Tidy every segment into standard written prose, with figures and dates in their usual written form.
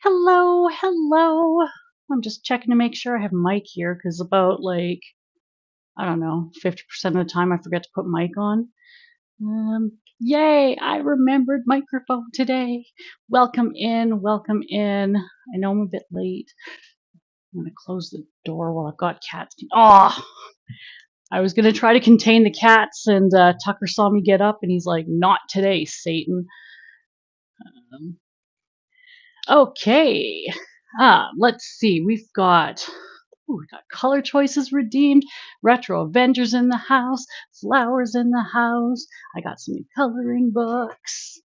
Hello, hello. I'm just checking to make sure I have mic here because about like, I don't know, 50% of the time I forget to put mic on. Yay, I remembered microphone today. Welcome in, welcome in. I know I'm a bit late. I'm going to close the door while I've got cats. Oh, I was going to try to contain the cats, and Tucker saw me get up and he's like, not today, Satan. Um, okay. Let's see. We got color choices redeemed, retro Avengers in the house, flowers in the house. I got some new coloring books.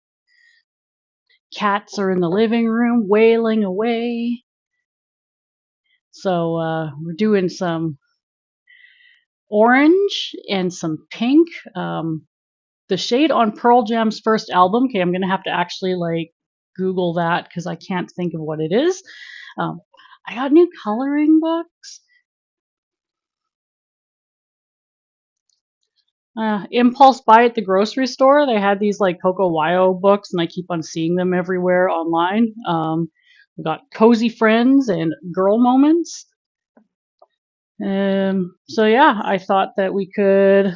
Cats are in the living room wailing away. So we're doing some orange and some pink. The shade on Pearl Jam's first album. Okay, I'm gonna have to actually like Google that because I can't think of what it is. I got new coloring books. Impulse buy at the grocery store. They had these like Coco Wyo books, and I keep on seeing them everywhere online. We got Cozy Friends and Girl Moments. So yeah, I thought that we could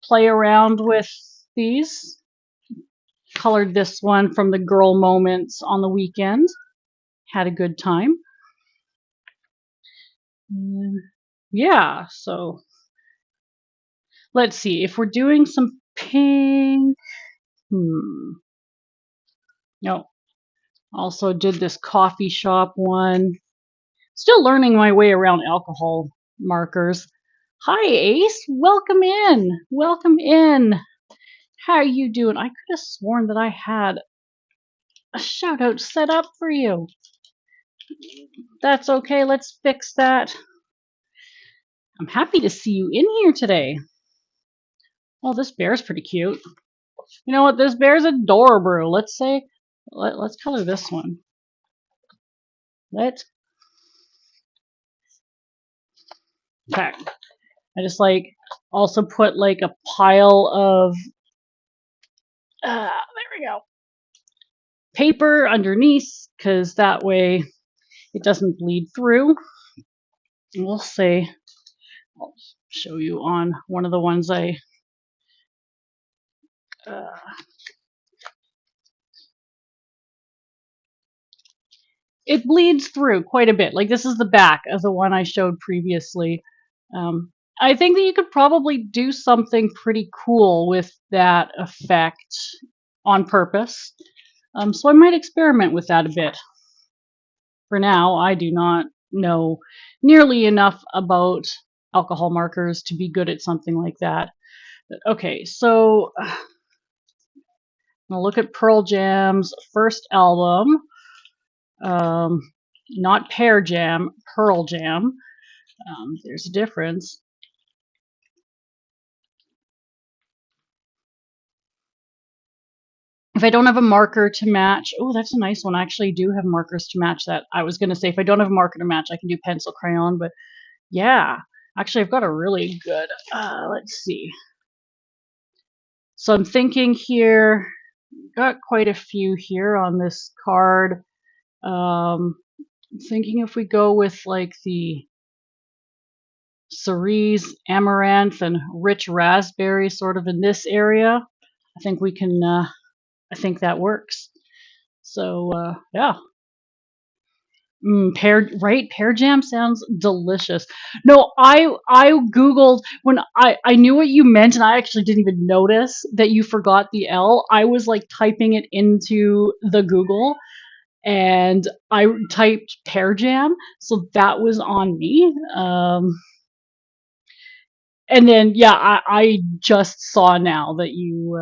play around with these. Colored this one from the Girl Moments on the weekend. Had a good time. Yeah, so let's see if we're doing some pink. No, also did this coffee shop one. Still learning my way around alcohol markers. Hi, Ace. Welcome in. Welcome in. How are you doing? I could have sworn that I had a shout out set up for you. That's okay. Let's fix that. I'm happy to see you in here today. Well, this bear's pretty cute. You know what? This bear's adorable. Let's color this one. Okay. I just like also put like a pile of there we go, paper underneath because that way it doesn't bleed through. And we'll say, I'll show you on one of the ones it bleeds through quite a bit. Like this is the back of the one I showed previously. Um, I think that you could probably do something pretty cool with that effect on purpose. So I might experiment with that a bit. For now, I do not know nearly enough about alcohol markers to be good at something like that. But okay, so I'm gonna look at Pearl Jam's first album. Um, Not Pear Jam, Pearl Jam. There's a difference. If I don't have a marker to match, oh, that's a nice one. I actually do have markers to match that. I was going to say if I don't have a marker to match, I can do pencil crayon, but yeah, actually, I've got a really good, let's see. So I'm thinking here, got quite a few here on this card. I'm thinking if we go with like the cerise, amaranth, and rich raspberry sort of in this area, I think we can, I think that works. So, yeah. Pear, right? Pear jam sounds delicious. No, I googled when I knew what you meant, and I actually didn't even notice that you forgot the L. I was like typing it into the Google, and I typed pear jam, so that was on me. And then yeah, I just saw now that you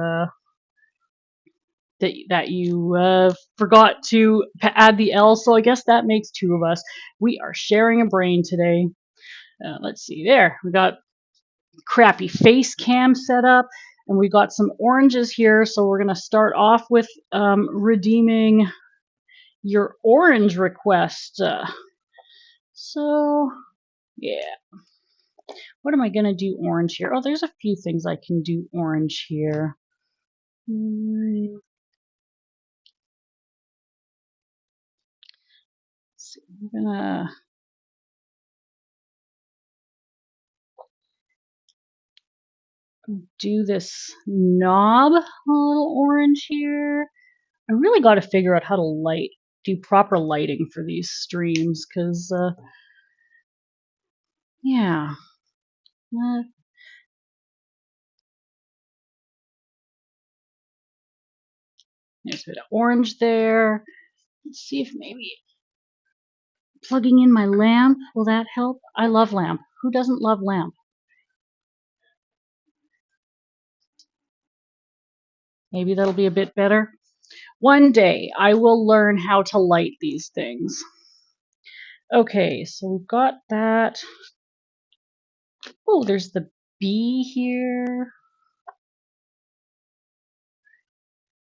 forgot to add the L. So I guess that makes two of us. We are sharing a brain today. Let's see there. We got crappy face cam set up, and we got some oranges here. So we're gonna start off with redeeming your orange request. So yeah, what am I gonna do orange here? Oh, there's a few things I can do orange here. So I'm gonna do this knob a little orange here. I really got to figure out how to do proper lighting for these streams because, yeah. Uh, there's a bit of orange there. Let's see if maybe plugging in my lamp, will that help? I love lamp. Who doesn't love lamp? Maybe that'll be a bit better. One day I will learn how to light these things. Okay, so we've got that. Oh, there's the bee here.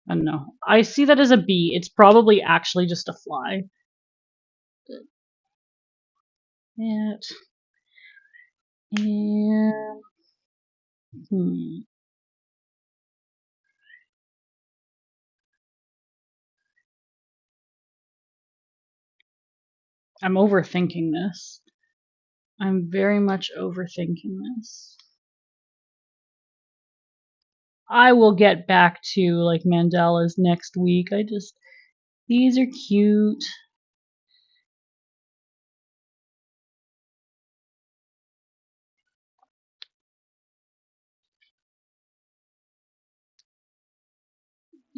I don't know. I see that as a bee. It's probably actually just a fly. It and I'm overthinking this. I'm very much overthinking this. I will get back to like mandalas next week. These are cute.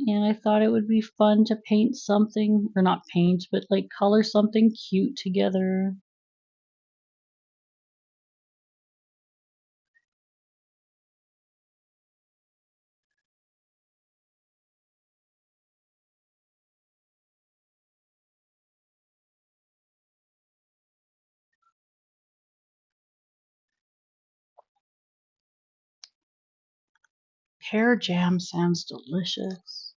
And I thought it would be fun to paint something, or not paint, but like color something cute together. Pear jam sounds delicious.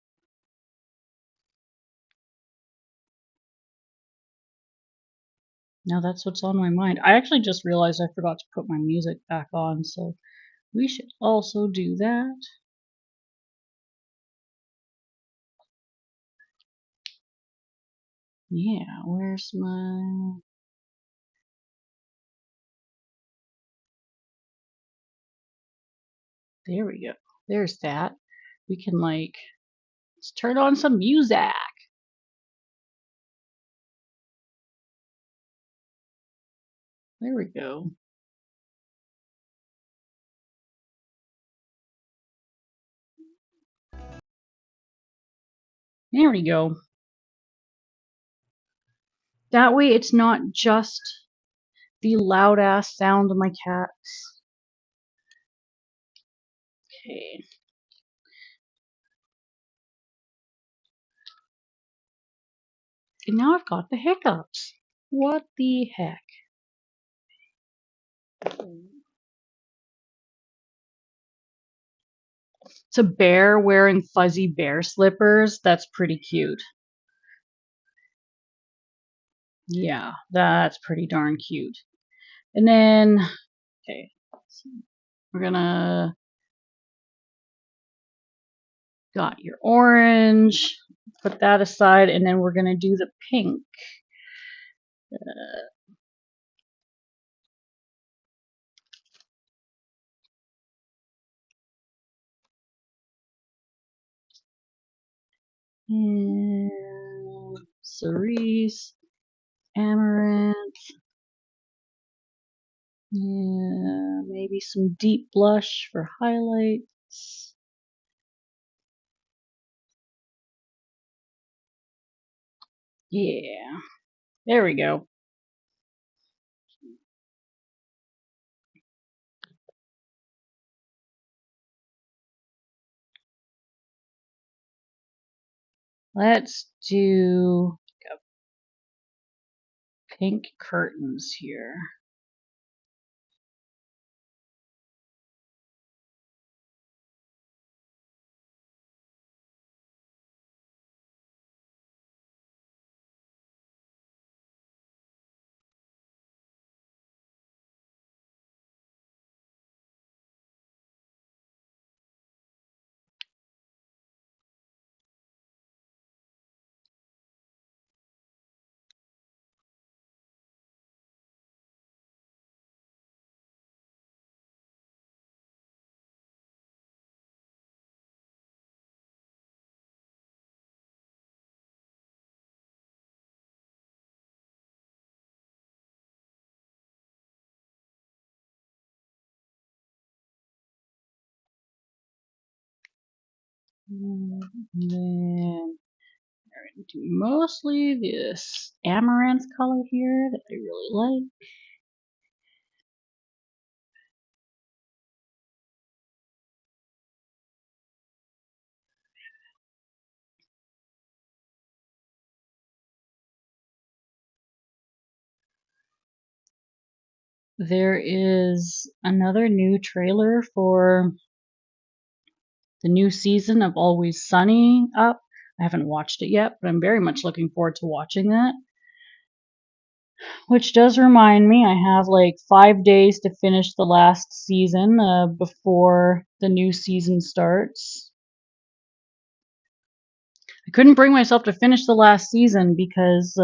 Now that's what's on my mind. I actually just realized I forgot to put my music back on, so we should also do that. Yeah, where's my... There we go. There's that. We can like, let's turn on some music. There we go. There we go. That way it's not just the loud ass sound of my cats. Okay. And now I've got the hiccups. What the heck? It's a bear wearing fuzzy bear slippers. That's pretty cute. Yeah, that's pretty darn cute. And then, okay, we're gonna got your orange, put that aside, and then we're gonna do the pink. And cerise, amaranth, yeah, maybe some deep blush for highlights. Yeah, there we go. Let's do pink curtains here. And then we're going to do mostly this amaranth color here that I really like. There is another new trailer for the new season of Always Sunny up. I haven't watched it yet, but I'm very much looking forward to watching that. Which does remind me, I have like 5 days to finish the last season before the new season starts. I couldn't bring myself to finish the last season because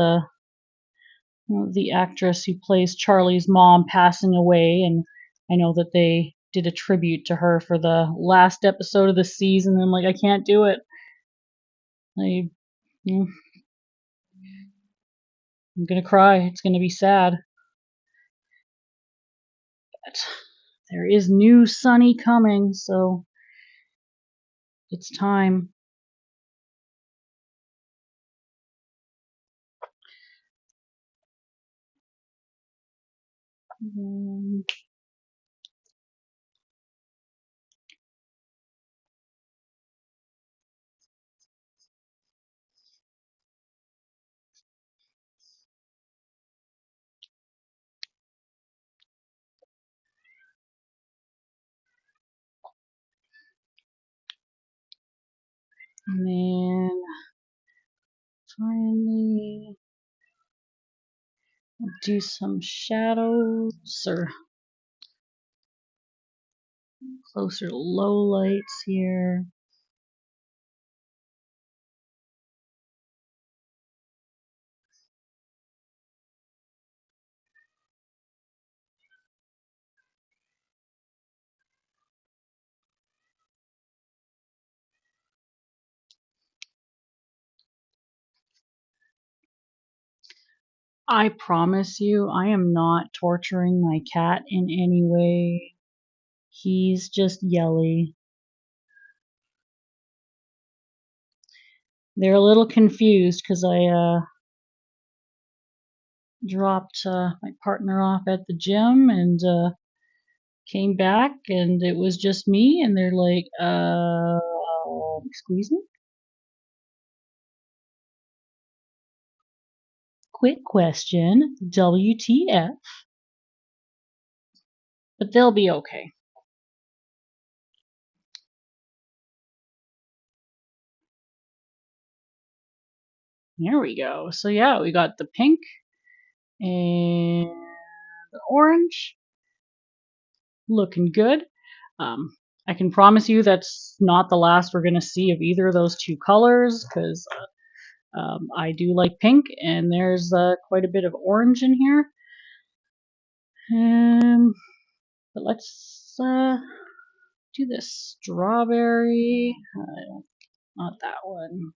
the actress who plays Charlie's mom passing away, and I know that they did a tribute to her for the last episode of the season. And I'm like, I can't do it. I, mm, I'm gonna cry. It's gonna be sad. But there is new Sunny coming, so it's time. And then finally do some shadows or closer to low lights here. I promise you, I am not torturing my cat in any way. He's just yelly. They're a little confused because I dropped my partner off at the gym and came back and it was just me and they're like, excuse me? Quick question, WTF? But they'll be okay. Here we go. So yeah, we got the pink and the orange. Looking good. Um, I can promise you that's not the last we're going to see of either of those two colors because I do like pink and there's quite a bit of orange in here. But let's do this strawberry. Not that one.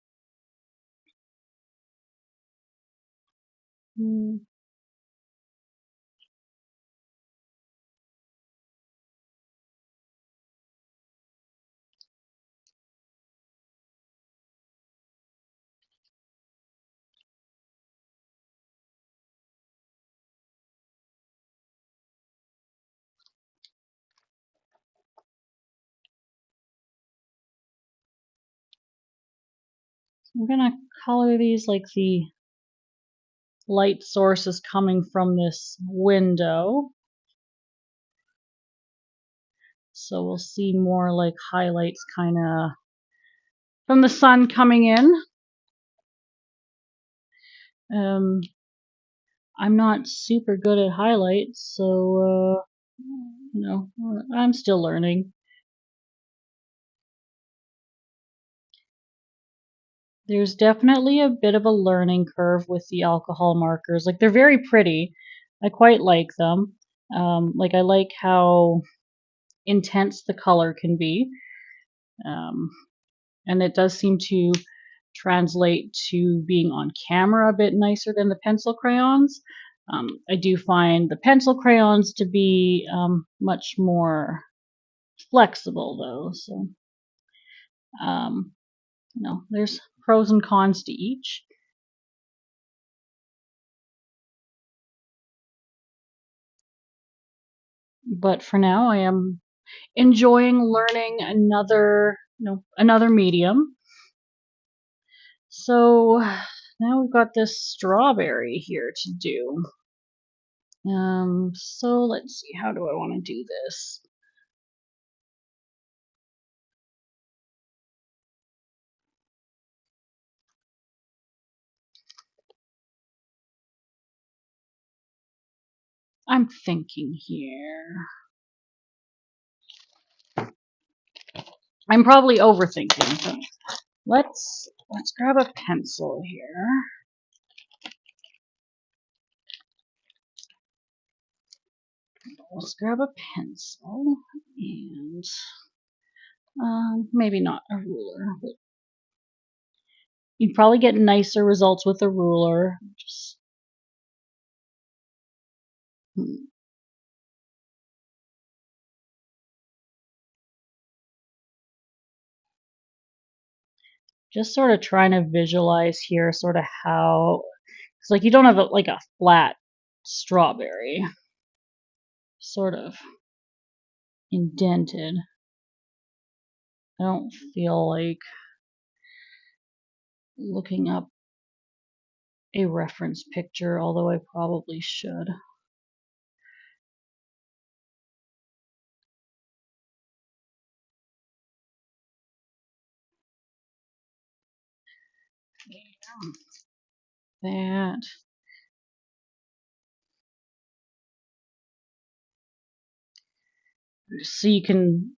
Hmm. I'm gonna color these like the light source is coming from this window. So we'll see more like highlights kind of from the sun coming in. Um, I'm not super good at highlights, so I'm still learning. There's definitely a bit of a learning curve with the alcohol markers. Like they're very pretty. I quite like them. Like I like how intense the color can be. Um, and it does seem to translate to being on camera a bit nicer than the pencil crayons. I do find the pencil crayons to be much more flexible though. So, um, there's pros and cons to each. But for now, I am enjoying learning another medium. So now we've got this strawberry here to do. So let's see, how do I want to do this? I'm thinking here. I'm probably overthinking. But let's grab a pencil here. Let's grab a pencil and maybe not a ruler. But you'd probably get nicer results with a ruler. Hmm. Just sort of trying to visualize here, sort of how it's like you don't have like a flat strawberry, sort of indented. I don't feel like looking up a reference picture, although I probably should. That. So you can.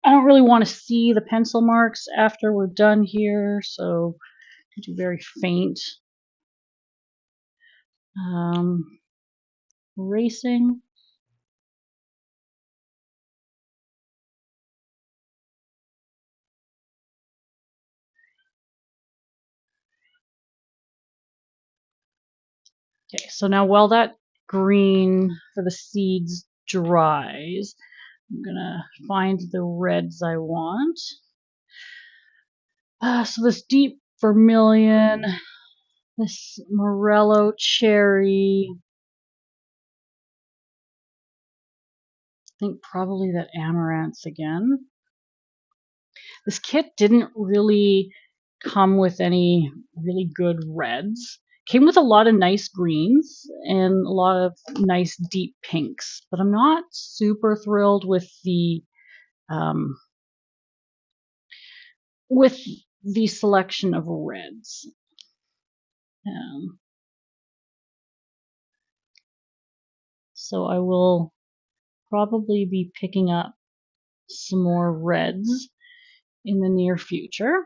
I don't really want to see the pencil marks after we're done here, so do very faint erasing. Okay, so now while that green for the seeds dries, I'm gonna find the reds I want. So this deep vermilion, this morello cherry, I think probably that amaranth again. This kit didn't really come with any really good reds. Came with a lot of nice greens and a lot of nice deep pinks, but I'm not super thrilled um, with the selection of reds. Um, so I will probably be picking up some more reds in the near future.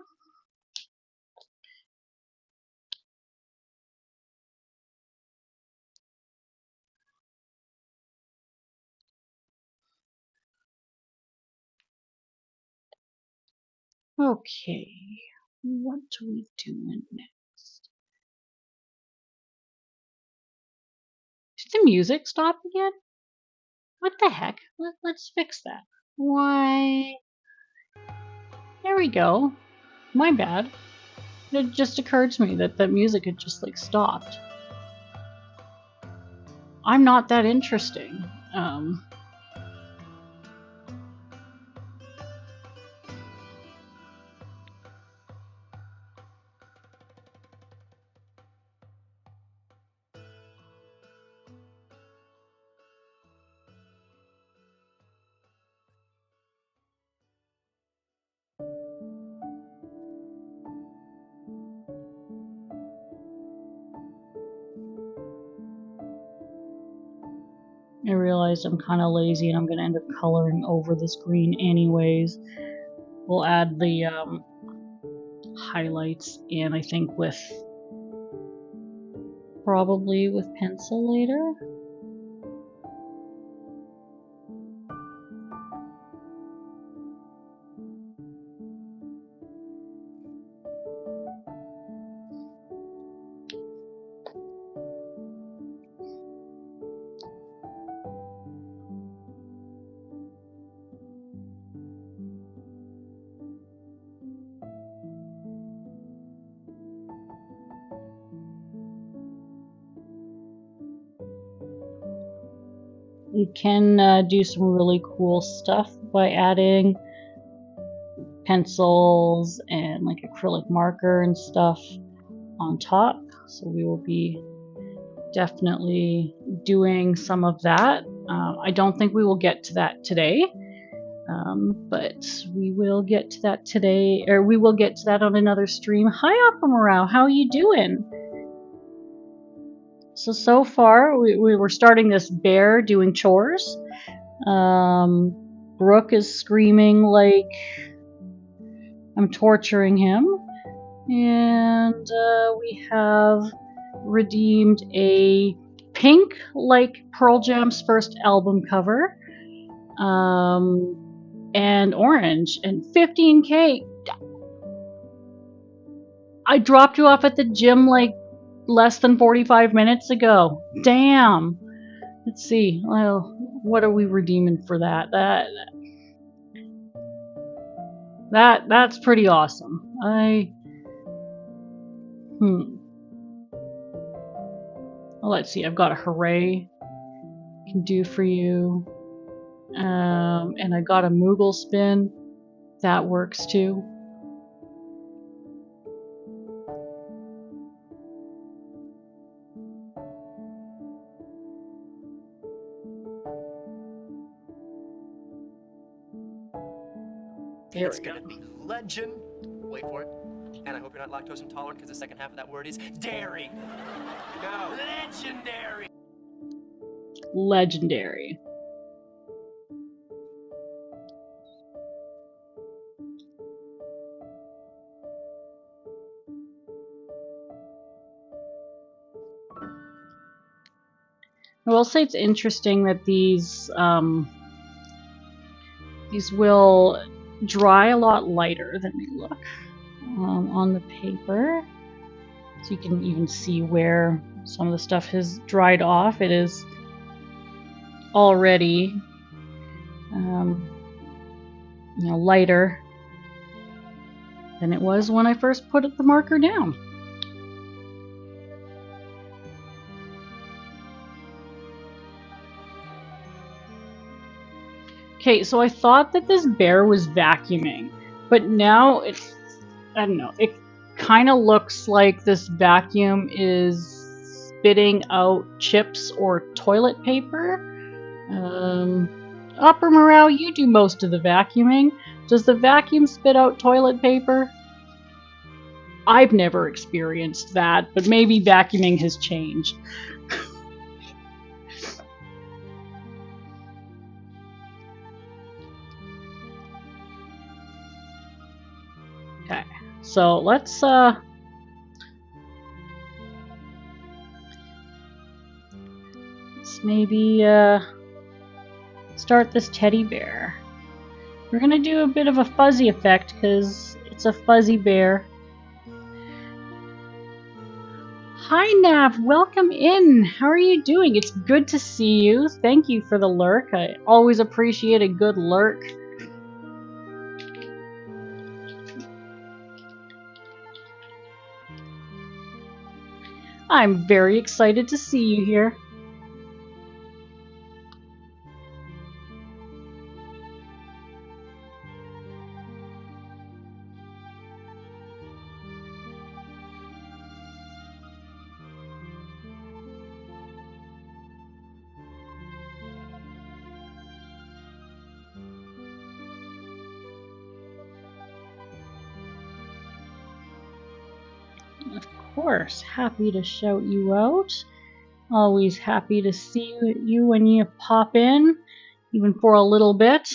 Okay, what are we doing next? Did the music stop again? What the heck? Let's fix that. Why? There we go. My bad. It just occurred to me that the music had just like stopped. I'm not that interesting. I realized I'm kind of lazy and I'm going to end up coloring over this green anyways. We'll add the highlights in, I think, probably with pencil later. You can do some really cool stuff by adding pencils and like acrylic marker and stuff on top. So we will be definitely doing some of that. I don't think we will get to that today, but we will get to that today, or we will get to that on another stream. Hi, Opera Morale, how are you doing? So far, we were starting this bear doing chores. Brooke is screaming like I'm torturing him. And we have redeemed a pink, like Pearl Jam's first album cover, and orange, and 15K. I dropped you off at the gym like less than 45 minutes ago. Damn. Let's see. Well, what are we redeeming for that? That's pretty awesome. Well, let's see. I've got a hooray can do for you. And I got a Moogle spin. That works too. It's gonna be legend. Wait for it. And I hope you're not lactose intolerant because the second half of that word is dairy. No. Legendary. Legendary. I will say it's interesting that these will dry a lot lighter than they look on the paper. So you can even see where some of the stuff has dried off. It is already lighter than it was when I first put the marker down. Okay, so I thought that this bear was vacuuming, but now it's, I don't know, it kind of looks like this vacuum is spitting out chips or toilet paper. Opera Morale, you do most of the vacuuming. Does the vacuum spit out toilet paper? I've never experienced that, but maybe vacuuming has changed. Okay, so let's maybe start this teddy bear. We're gonna do a bit of a fuzzy effect because it's a fuzzy bear. Hi Nav, welcome in. How are you doing? It's good to see you. Thank you for the lurk. I always appreciate a good lurk. I'm very excited to see you here. Of course, happy to shout you out. Always happy to see you when you pop in, even for a little bit.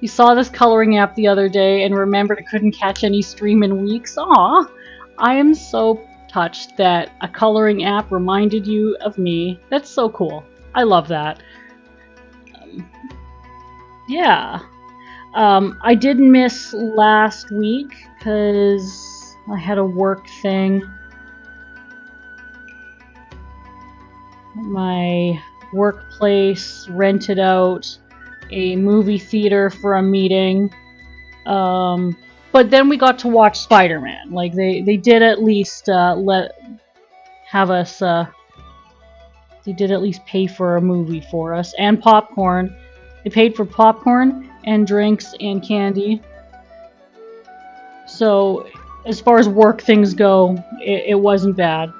You saw this coloring app the other day and remembered I couldn't catch any stream in weeks. Aw, I am so touched that a coloring app reminded you of me. That's so cool. I love that. Yeah. I did miss last week because I had a work thing. My workplace rented out a movie theater for a meeting. But then we got to watch Spider-Man. Like they did at least have us. They did at least pay for a movie for us and popcorn. They paid for popcorn and drinks and candy. So as far as work things go, it wasn't bad.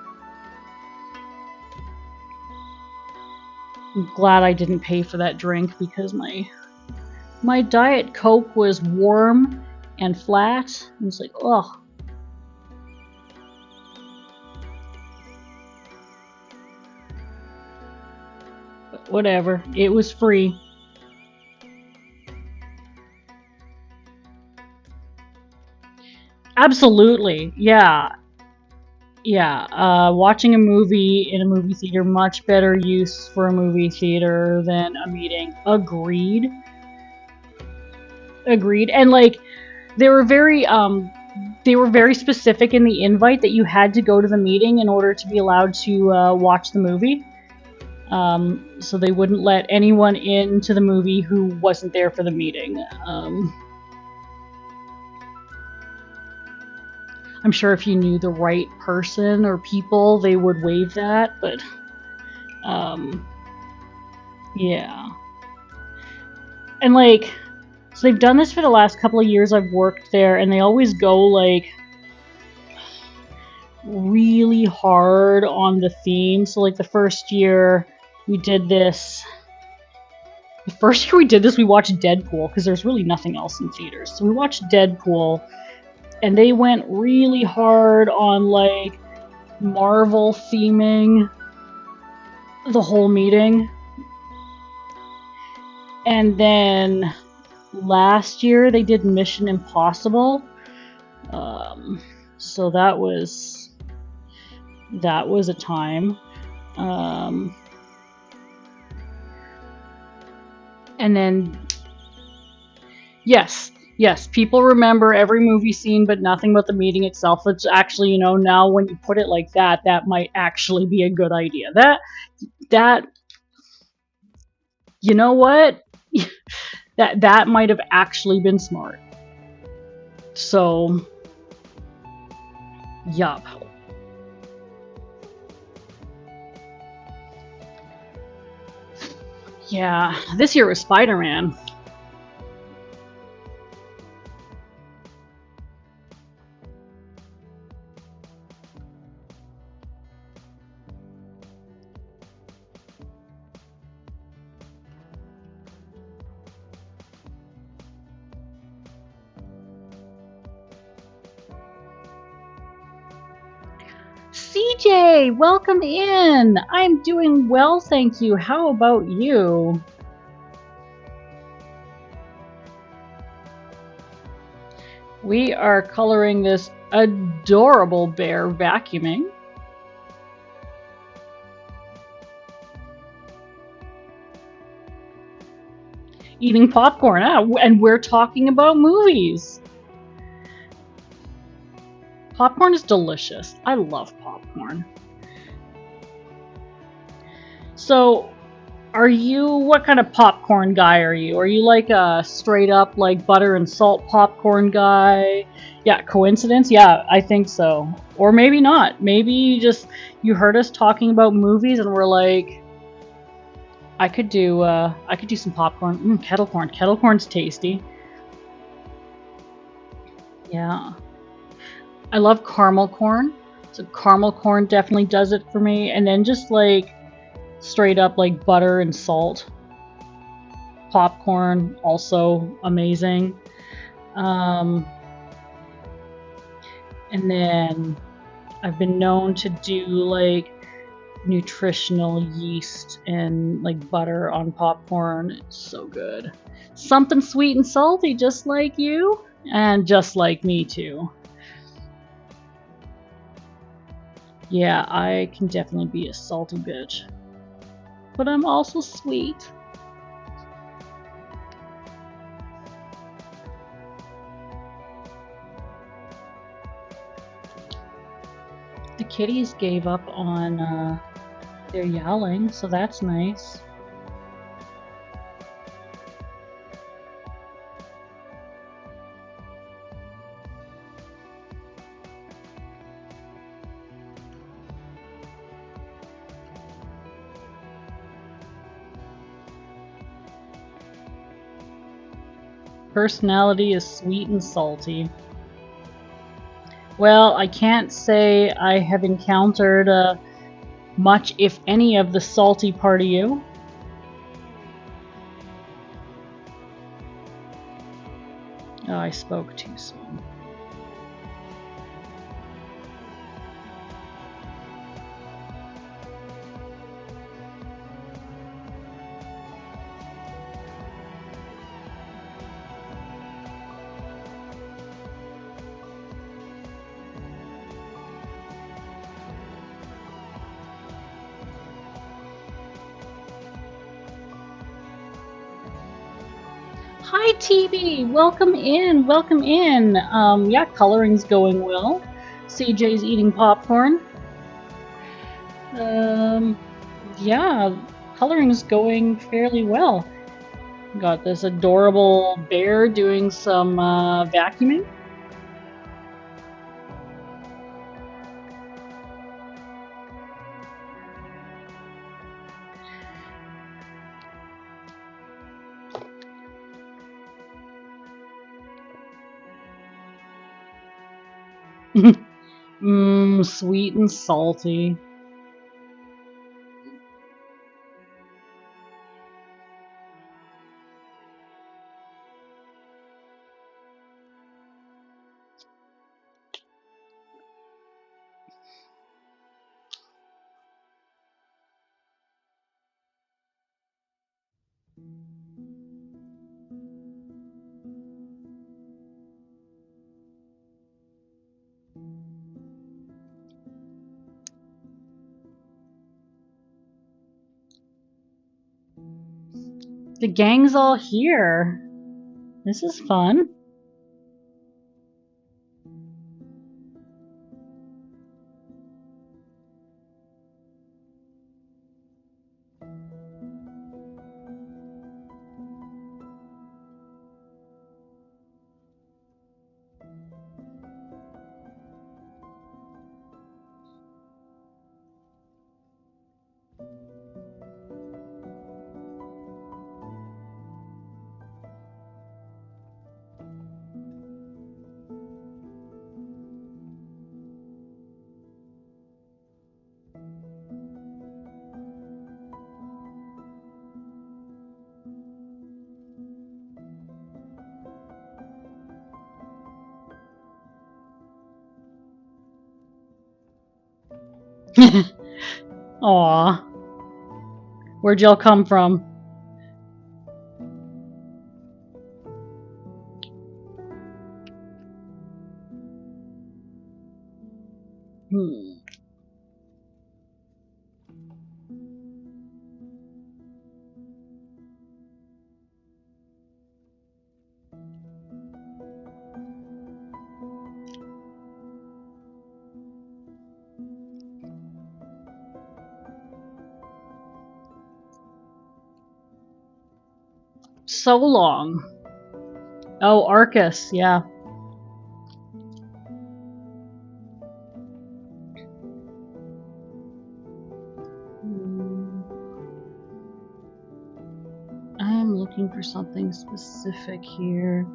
I'm glad I didn't pay for that drink because my Diet Coke was warm and flat. It was like, ugh. But whatever. It was free. Absolutely. Yeah. Yeah. Watching a movie in a movie theater, much better use for a movie theater than a meeting. Agreed. Agreed. And like they were very specific in the invite that you had to go to the meeting in order to be allowed to watch the movie. So they wouldn't let anyone into the movie who wasn't there for the meeting. I'm sure if you knew the right person or people, they would waive that, but yeah. And like, so they've done this for the last couple of years I've worked there, and they always go like really hard on the theme. So like the first year we did this. The first year we did this, we watched Deadpool because there's really nothing else in theaters. So we watched Deadpool, and they went really hard on like Marvel theming the whole meeting. And then last year they did Mission Impossible. So that was a time. And then Yes, yes. People remember every movie scene, but nothing but the meeting itself. It's actually, now when you put it like that, that might actually be a good idea. That, you know what? That might have actually been smart. So, yup. Yeah, this year was Spider-Man. CJ, welcome in. I'm doing well, thank you. How about you? We are coloring this adorable bear vacuuming. Eating popcorn, and we're talking about movies. Popcorn is delicious. I love popcorn. So, what kind of popcorn guy are you? Are you like a straight up like butter and salt popcorn guy? Yeah, coincidence? Yeah, I think so. Or maybe not. Maybe you heard us talking about movies and we're like, I could do some popcorn. Kettle corn. Kettle corn's tasty. Yeah. I love caramel corn. So caramel corn definitely does it for me. And then just like straight up like butter and salt. Popcorn, also amazing. Um, and then I've been known to do like nutritional yeast and like butter on popcorn. It's so good. Something sweet and salty, just like you, and just like me too. Yeah, I can definitely be a salty bitch. But I'm also sweet. The kitties gave up on their yowling, so that's nice. Personality is sweet and salty. Well, I can't say I have encountered much, if any, of the salty part of you. Oh, I spoke too soon. Hi, TB. Welcome in. Welcome in. Yeah, coloring's going well. CJ's eating popcorn. Yeah, coloring's going fairly well. Got this adorable bear doing some vacuuming. Sweet and salty. The gang's all here. This is fun. Aw. Where'd y'all come from? So long. Oh, Arcus, yeah. I'm looking for something specific here.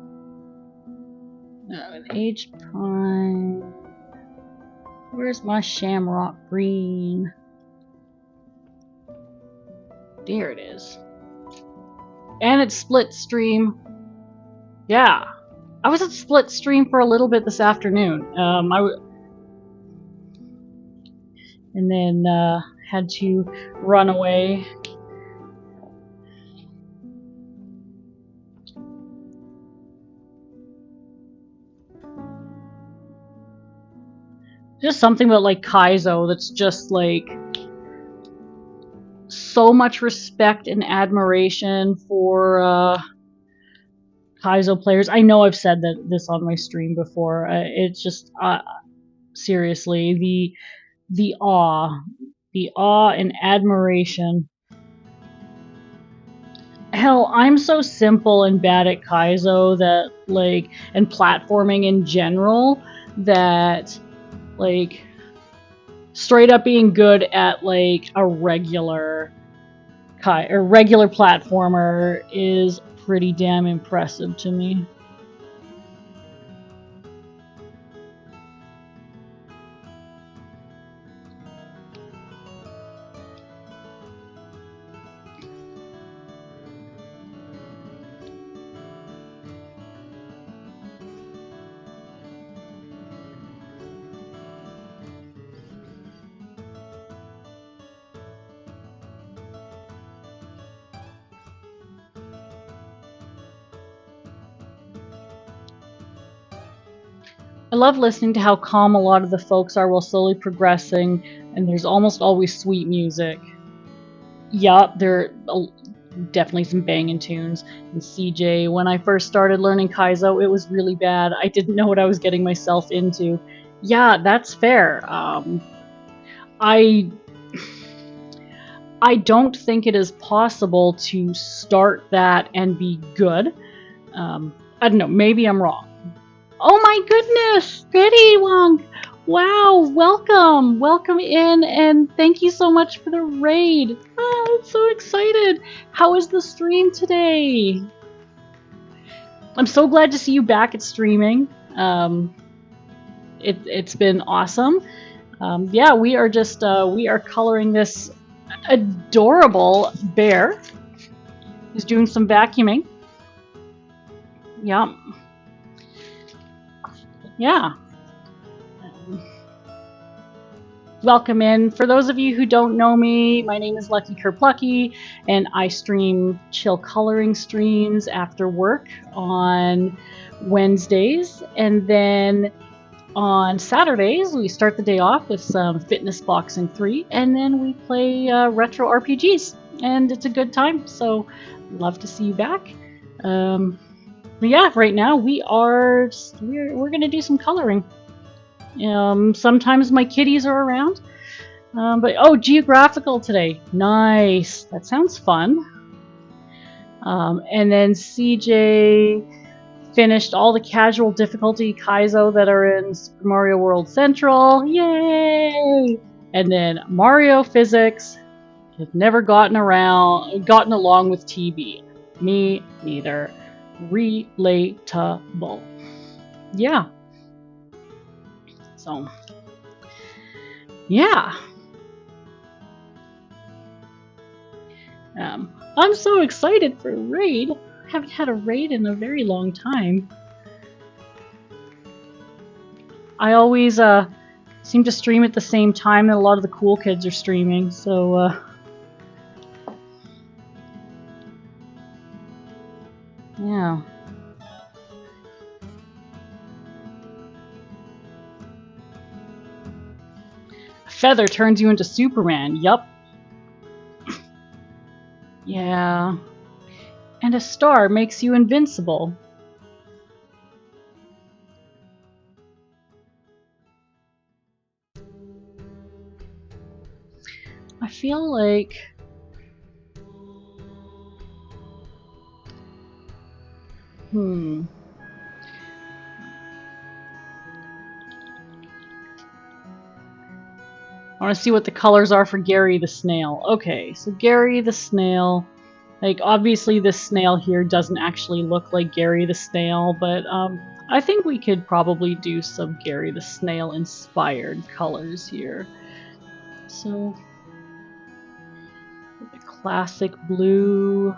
An aged pine. Where's my shamrock green? There it is. And it's split stream. Yeah. I was at split stream for a little bit this afternoon. And then had to run away. Just something about like Kaizo that's just like so much respect and admiration for Kaizo players. I know I've said this on my stream before. It's just seriously the awe and admiration. Hell, I'm so simple and bad at Kaizo that like, and platforming in general, that like straight up being good at like a regular platformer is pretty damn impressive to me. I love listening to how calm a lot of the folks are while slowly progressing, and there's almost always sweet music. Yup, there are definitely some banging tunes. And CJ, when I first started learning Kaizo, it was really bad. I didn't know what I was getting myself into. Yeah, that's fair. I don't think it is possible to start that and be good. I don't know, maybe I'm wrong. Oh my goodness! Goody Wong! Wow, welcome in, and thank you so much for the raid. I'm so excited. How is the stream today? I'm so glad to see you back at streaming. It's been awesome. Yeah, we are just we are coloring this adorable bear. He's doing some vacuuming. Yeah. Yeah. Welcome in. For those of you who don't know me, my name is Lucky Kerplucky, and I stream chill coloring streams after work on Wednesdays, and then on Saturdays we start the day off with some Fitness Boxing 3, and then we play retro RPGs, and it's a good time, so love to see you back. But yeah, right now we're gonna do some coloring. Sometimes my kitties are around. But oh, geographical today. Nice. That sounds fun. And then CJ finished all the casual difficulty Kaizo that are in Super Mario World Central. Yay! And then Mario Physics has never gotten along with TB. Me neither. Relatable. Yeah. So, yeah. I'm so excited for a raid. I haven't had a raid in a very long time. I always seem to stream at the same time that a lot of the cool kids are streaming, so yeah. A feather turns you into Superman. Yup. Yeah. And a star makes you invincible. I feel like I want to see what the colors are for Gary the Snail. Okay, so Gary the Snail, like obviously this snail here doesn't actually look like Gary the Snail, but I think we could probably do some Gary the Snail inspired colors here. So the classic blue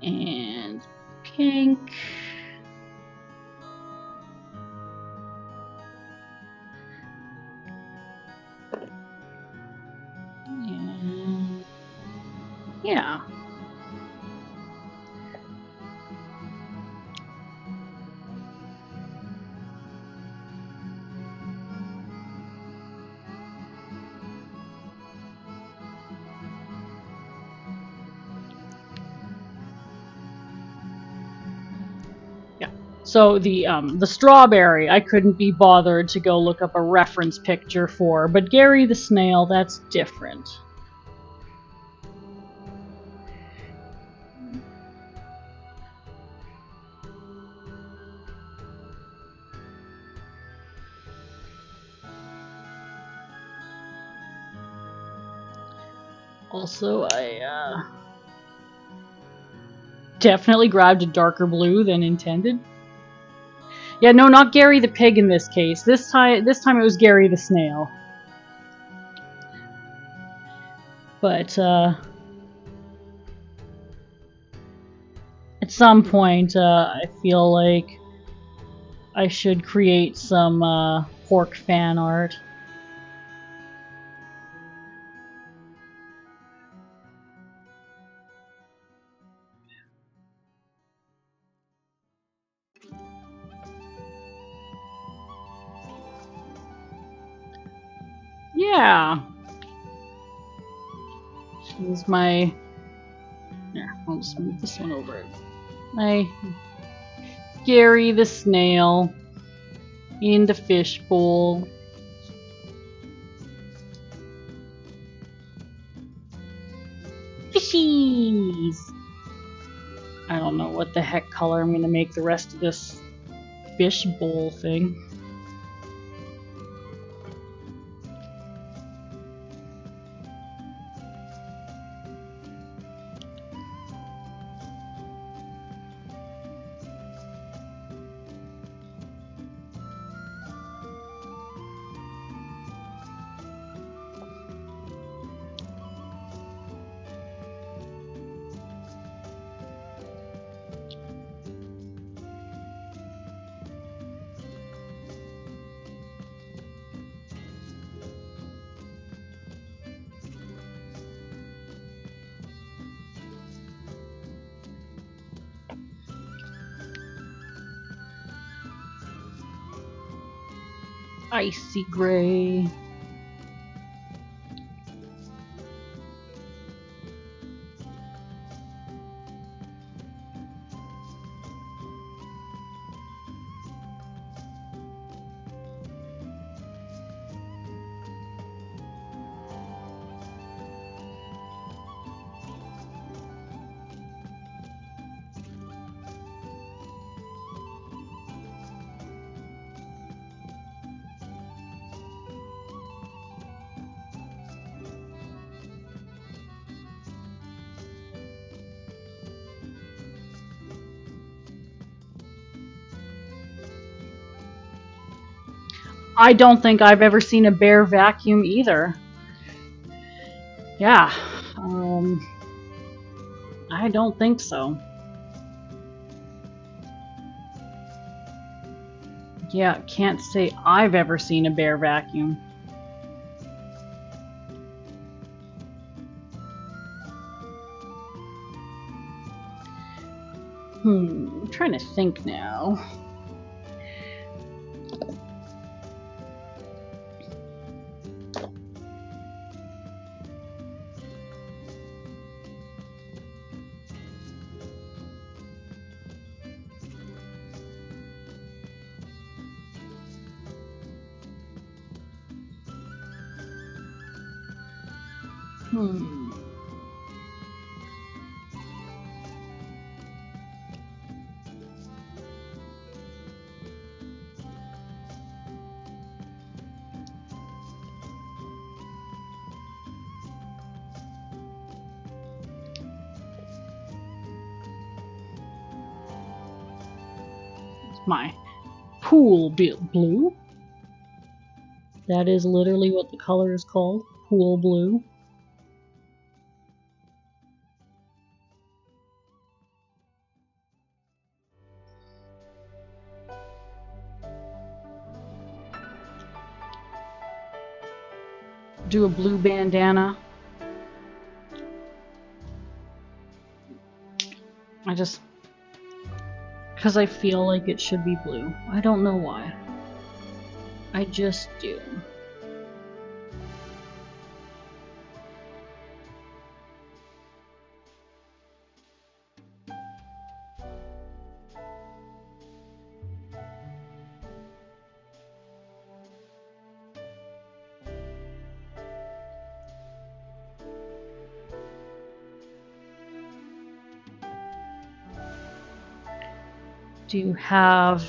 and pink. And yeah. So the strawberry, I couldn't be bothered to go look up a reference picture for, but Gary the Snail, that's different. Also, I definitely grabbed a darker blue than intended. Yeah, no, not Gary the Pig in this case. This time it was Gary the Snail. But at some point, I feel like I should create some pork fan art. Yeah. This is my... Here, I'll just move this one over. My Gary the Snail in the fishbowl. Fishies! I don't know what the heck color I'm going to make the rest of this fishbowl thing. Icy gray. I don't think I've ever seen a bear vacuum either. Yeah, I don't think so. Yeah, can't say I've ever seen a bear vacuum. I'm trying to think now. My pool blue. That is literally what the color is called, pool blue. Do a blue bandana. Because I feel like it should be blue. I don't know why. I just do. Do you have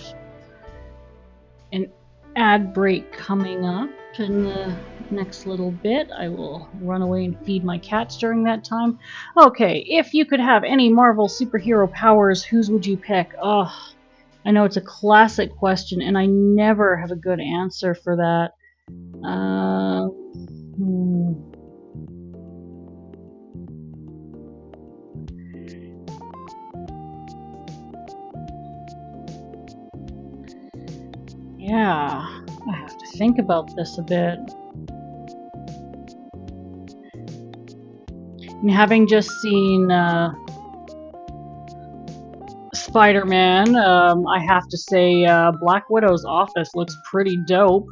an ad break coming up in the next little bit? I will run away and feed my cats during that time. Okay, if you could have any Marvel superhero powers, whose would you pick? Oh, I know it's a classic question, and I never have a good answer for that. Yeah, I have to think about this a bit. And having just seen Spider-Man, I have to say Black Widow's office looks pretty dope.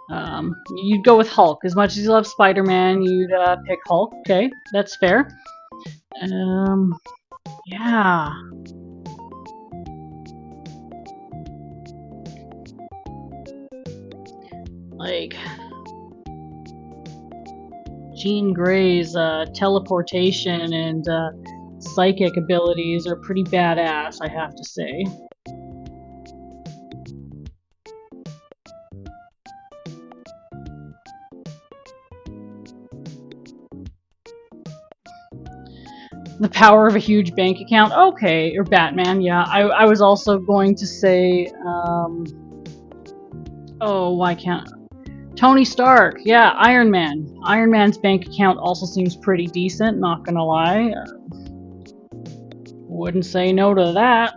You'd go with Hulk. As much as you love Spider-Man, you'd pick Hulk. Okay, that's fair. Yeah. Like, Jean Grey's teleportation and psychic abilities are pretty badass, I have to say. The power of a huge bank account. Okay, or Batman, yeah. I was also going to say, oh, why can't... Tony Stark, yeah, Iron Man. Iron Man's bank account also seems pretty decent, not gonna lie. Wouldn't say no to that.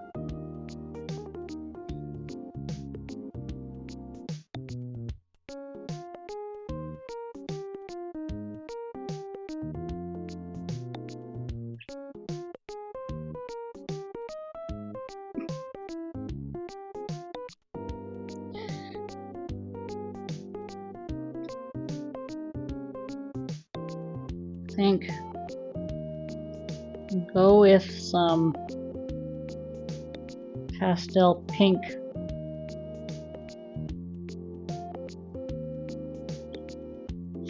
Think. Go with some pastel pink.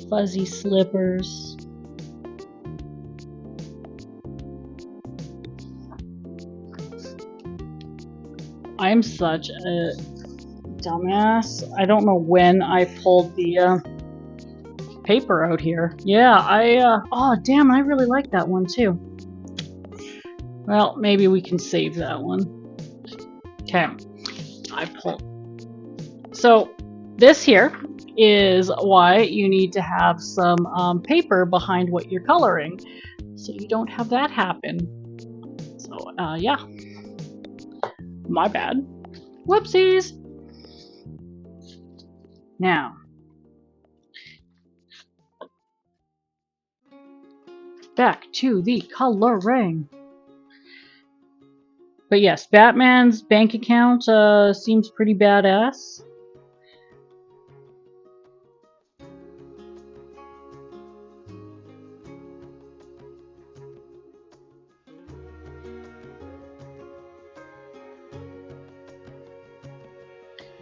Fuzzy slippers. I'm such a dumbass. I don't know when I pulled the paper out here. Yeah, oh damn, I really like that one too. Well, maybe we can save that one. Okay, I pulled. So, This here is why you need to have some paper behind what you're coloring, so you don't have that happen. So yeah, my bad. Whoopsies. Now, back to the coloring. But yes, Batman's bank account seems pretty badass.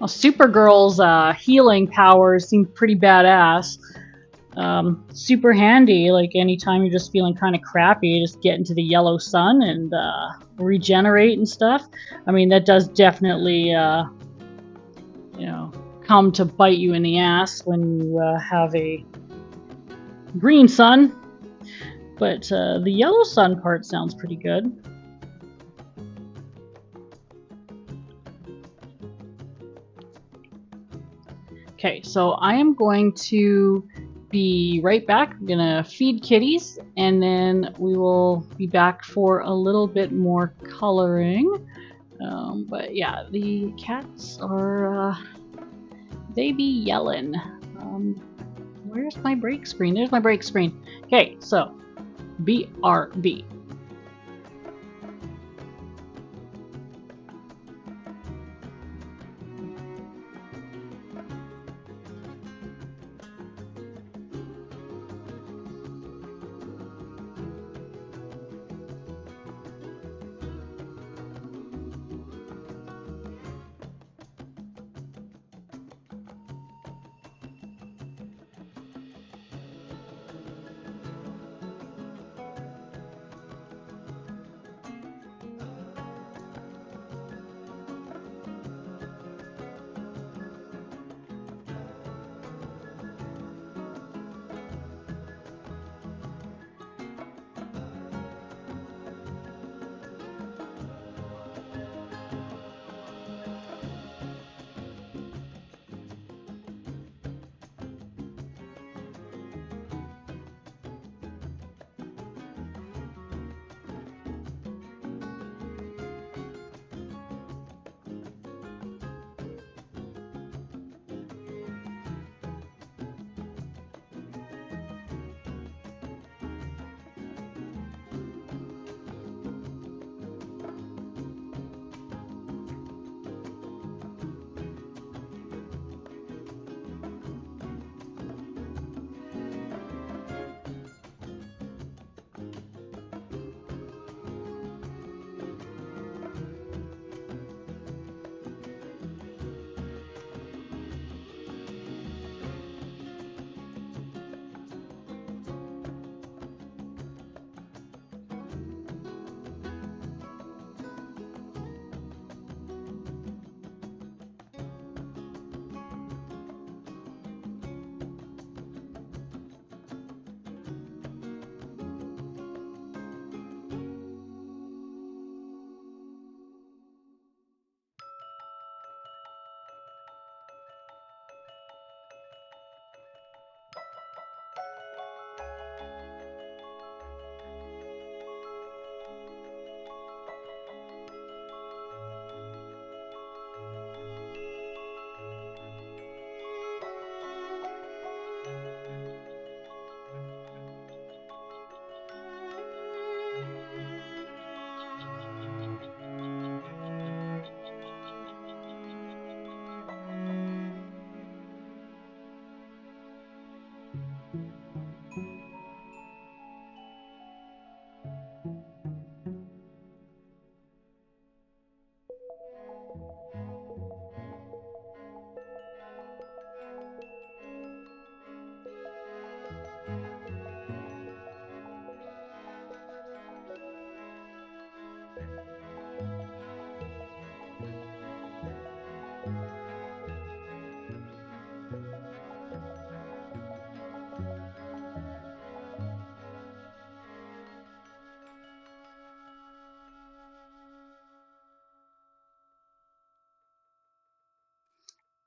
Well, Supergirl's healing powers seem pretty badass. Super handy, like anytime you're just feeling kind of crappy, just get into the yellow sun and regenerate and stuff. I mean, that does definitely, you know, come to bite you in the ass when you have a green sun. But the yellow sun part sounds pretty good. Okay, so I am going to be right back. I'm gonna feed kitties and then we will be back for a little bit more coloring. But yeah, the cats are, they be yelling. Where's my break screen? There's my break screen. Okay, so BRB.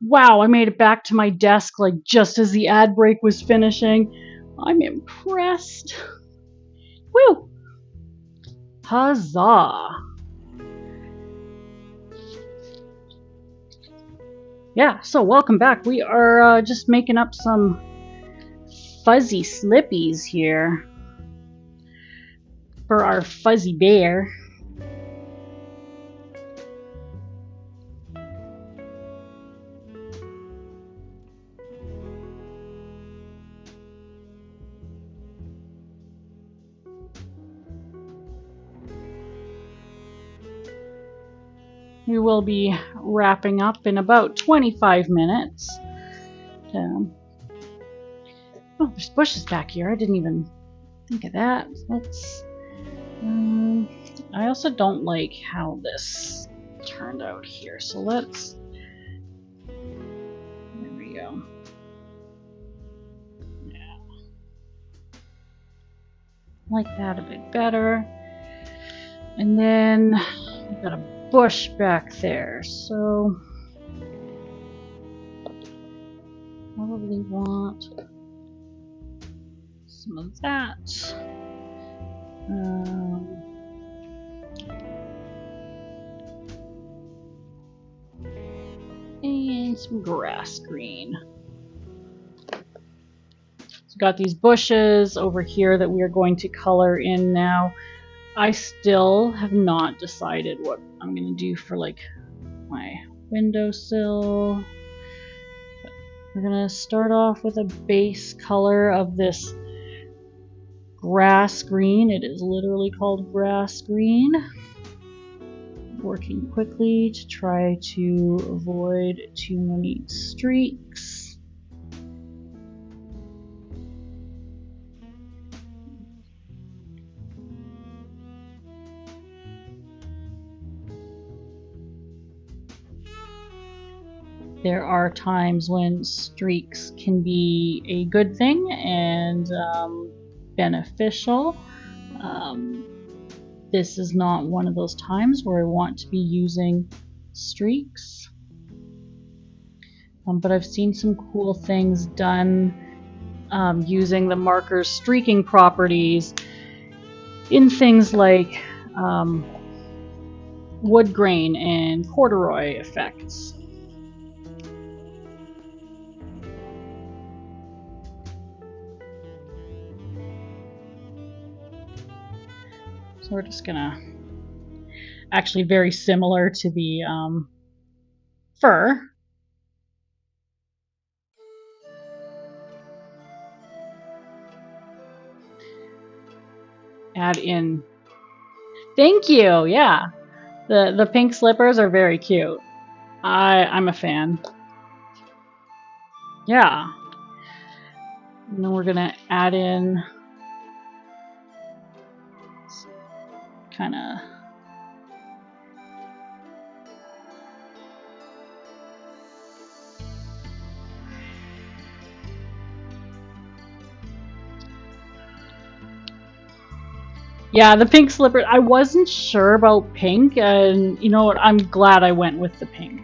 Wow, I made it back to my desk like just as the ad break was finishing. I'm impressed. Woo! Huzzah! Yeah, so welcome back. We are just making up some fuzzy slippies here for our fuzzy bear. We will be wrapping up in about 25 minutes. Oh, there's bushes back here. I didn't even think of that. Let's. I also don't like how this turned out here, so let's. There we go. Yeah, like that a bit better. And then we've got a bush back there, so probably want some of that. And some grass green. So got these bushes over here that we are going to color in now. I still have not decided what I'm going to do for like my windowsill. But we're going to start off with a base color of this grass green. It is literally called grass green. Working quickly to try to avoid too many streaks. There are times when streaks can be a good thing and beneficial. This is not one of those times where I want to be using streaks. But I've seen some cool things done using the marker's streaking properties in things like wood grain and corduroy effects. So we're just gonna, actually very similar to the fur. Add in, thank you, yeah. The pink slippers are very cute. I'm a fan. Yeah. And then we're gonna add in kind of yeah, the pink slipper. I wasn't sure about pink, and you know what? I'm glad I went with the pink.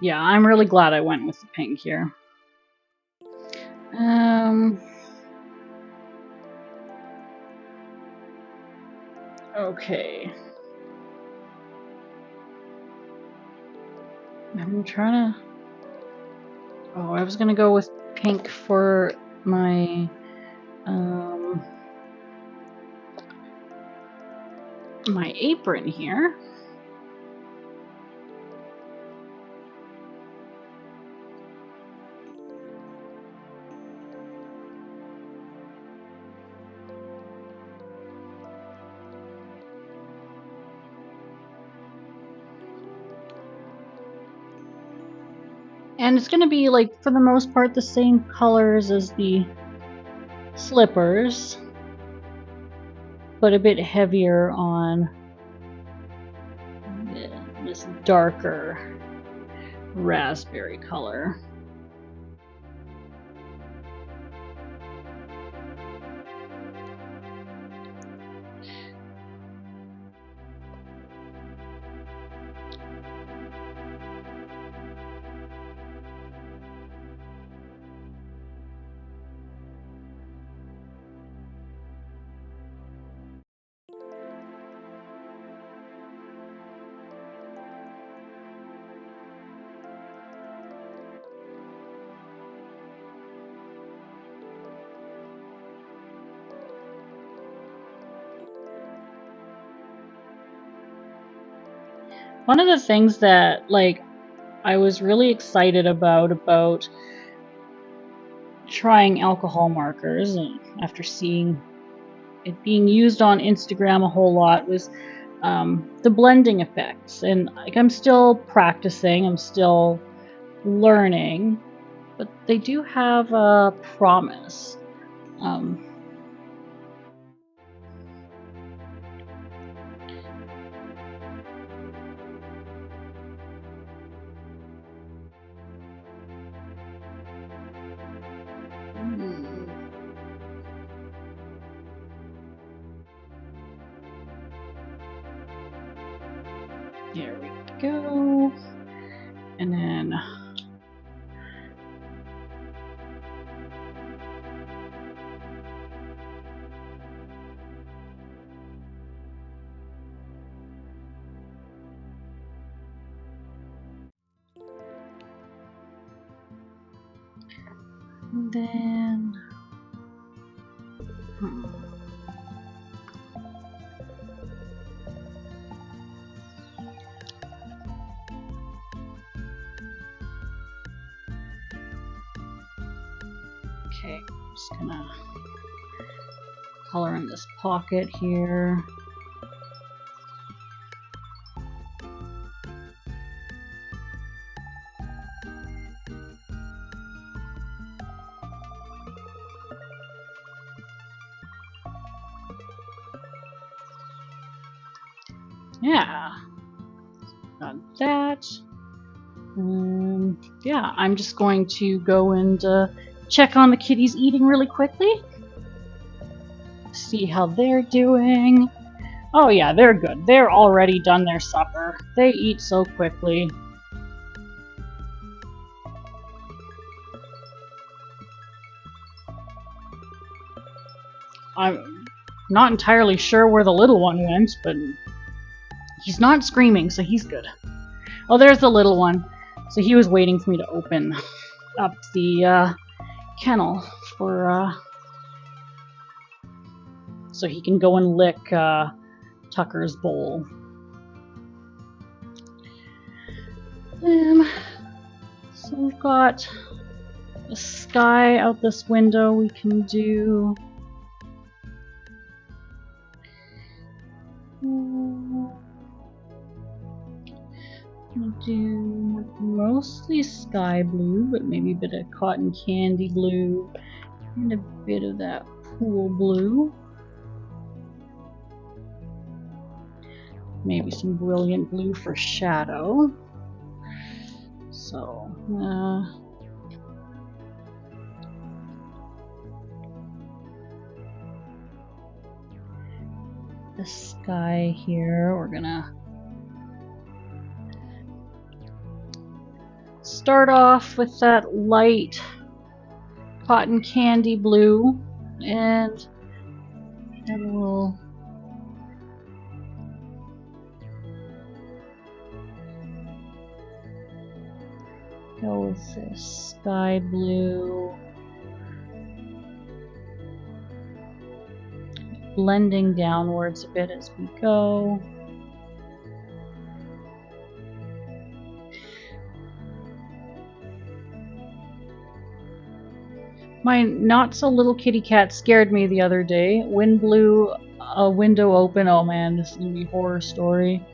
Yeah, I'm really glad I went with the pink here. Okay. I'm trying to. Oh, I was gonna go with pink for my my apron here. And it's gonna be like, for the most part, the same colors as the slippers, but a bit heavier on this darker raspberry color. One of the things that, like, I was really excited about trying alcohol markers, and after seeing it being used on Instagram a whole lot, was the blending effects. And like, I'm still practicing, I'm still learning, but they do have a promise. There we go. And then okay, I'm just gonna color in this pocket here. Yeah, got that. Yeah, I'm just going to go and check on the kitties eating really quickly. See how they're doing. Oh yeah, they're good. They're already done their supper. They eat so quickly. I'm not entirely sure where the little one went, but he's not screaming, so he's good. Oh, there's the little one. So he was waiting for me to open up the kennel for so he can go and lick Tucker's bowl. So we've got the sky out this window we can do. We'll do mostly sky blue, but maybe a bit of cotton candy blue and a bit of that pool blue. Maybe some brilliant blue for shadow. So, the sky here, we're gonna start off with that light cotton candy blue, and then we'll go with this sky blue, blending downwards a bit as we go. My not-so-little kitty cat scared me the other day. Wind blew a window open. Oh man, this is going to be a horror story.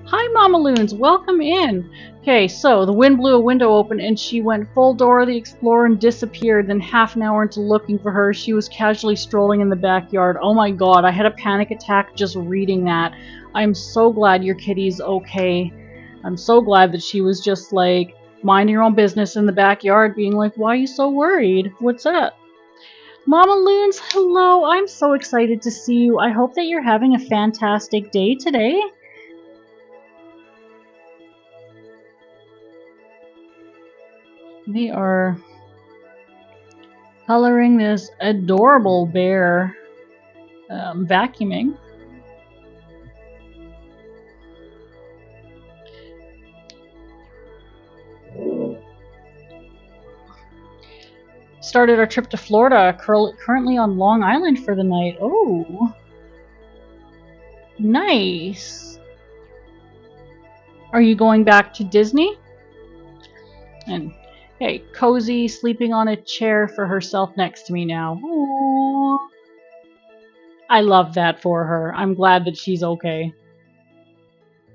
Hi, Mama Loons. Welcome in. Okay, so the wind blew a window open and she went full Dora the Explorer and disappeared. Then half an hour into looking for her, she was casually strolling in the backyard. Oh my god, I had a panic attack just reading that. I'm so glad your kitty's okay. I'm so glad that she was just like minding her own business in the backyard, being like, why are you so worried? What's up? Mama Loons, hello. I'm so excited to see you. I hope that you're having a fantastic day today. They are coloring this adorable bear vacuuming. Started our trip to Florida, currently on Long Island for the night. Oh, nice. Are you going back to Disney? And hey, Cozy sleeping on a chair for herself next to me now. Aww. I love that for her. I'm glad that she's okay.